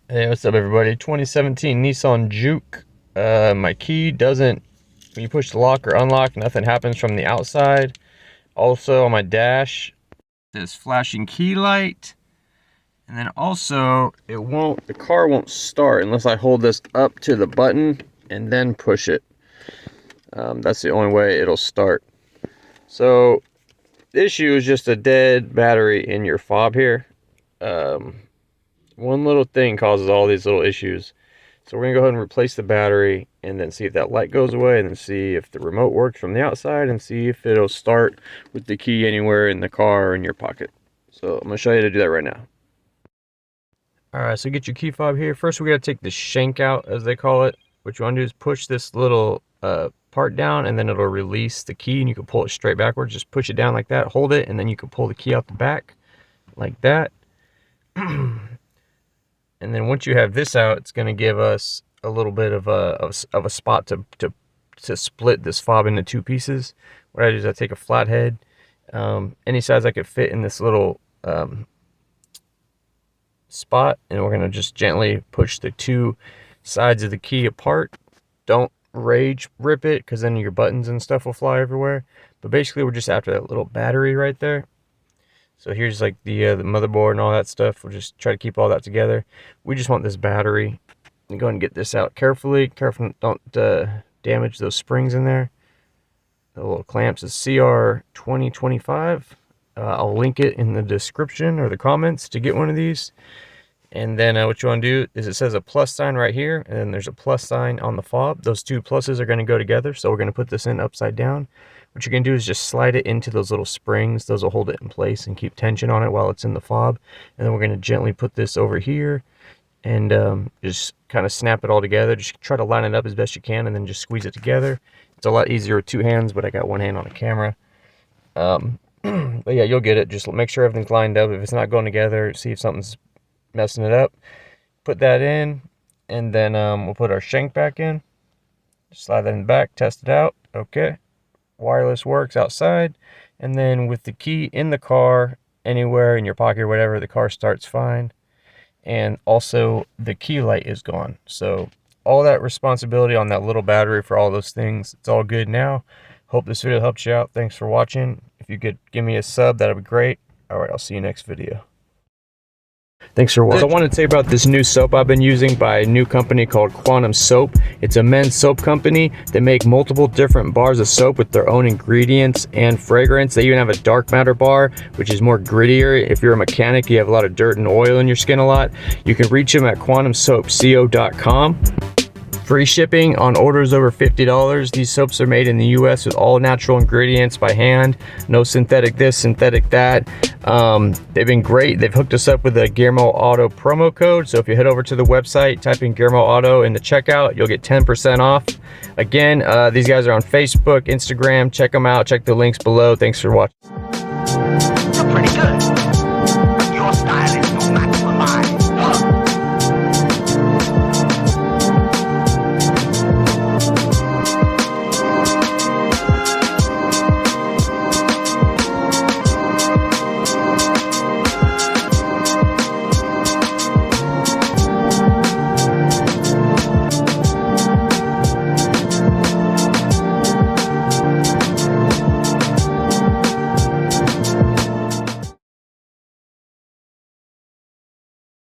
Hey, what's up everybody? 2017 Nissan Juke. My key doesn't, when you push the lock or unlock, nothing happens from the outside. Also on my dash, this flashing key light. And then also, the car won't start unless I hold this up to the button and then push it. That's the only way it'll start. So, the issue is just a dead battery in your fob here. One little thing causes all these little issues. So we're gonna go ahead and replace the battery and then see if that light goes away, and then see if the remote works from the outside, and see if it'll start with the key anywhere in the car or in your pocket. So I'm gonna show you how to do that right now. All right, so get your key fob here. First we gotta take the shank out, as they call it. What you wanna do is push this little part down, and then it'll release the key, and you can pull it straight backwards. Just push it down like that, hold it, and then you can pull the key out the back like that. And then once you have this out, it's going to give us a little bit of a spot to split this fob into two pieces. What I do is I take a flathead, any size I could fit in this little spot, and we're going to just gently push the two sides of the key apart. Don't rage rip it, because then your buttons and stuff will fly everywhere. But basically we're just after that little battery right there. So here's like the motherboard and all that stuff. We'll just try to keep all that together. We just want this battery. And go ahead and get this out carefully. Careful, don't damage those springs in there. The little clamps is CR2025. I'll link it in the description or the comments to get one of these. And then what you want to do is, it says a plus sign right here, and then there's a plus sign on the fob. Those two pluses are going to go together, so we're going to put this in upside down. What you're going to do is just slide it into those little springs. Those will hold it in place and keep tension on it while it's in the fob. And then we're going to gently put this over here and just kind of snap it all together. Just try to line it up as best you can, and then just squeeze it together. It's a lot easier with two hands, but I got one hand on the camera. But yeah, you'll get it. Just make sure everything's lined up. If it's not going together, see if something's messing it up. Put that in, and then we'll put our shank back in. Just slide that in the back, test it out. Okay. Wireless works outside, and then with the key in the car, anywhere in your pocket or whatever, the car starts fine. And also the key light is gone. So all that responsibility on that little battery for all those things, it's all good now. Hope this video helped you out. Thanks for watching. If you could give me a sub, that'd be great. All right, I'll see you next video. Thanks for watching. So I wanted to say about this new soap I've been using by a new company called Quantum Soap. It's a men's soap company. They make multiple different bars of soap with their own ingredients and fragrance. They even have a dark matter bar, which is more grittier. If you're a mechanic, you have a lot of dirt and oil in your skin a lot. You can reach them at quantumsoapco.com. Free shipping on orders over $50. These soaps are made in the US with all natural ingredients by hand. No synthetic this, synthetic that. They've been great. They've hooked us up with a GearmoAuto promo code. So if you head over to the website, type in GearmoAuto in the checkout, you'll get 10% off. Again, these guys are on Facebook, Instagram. Check them out. Check the links below. Thanks for watching. You're pretty good.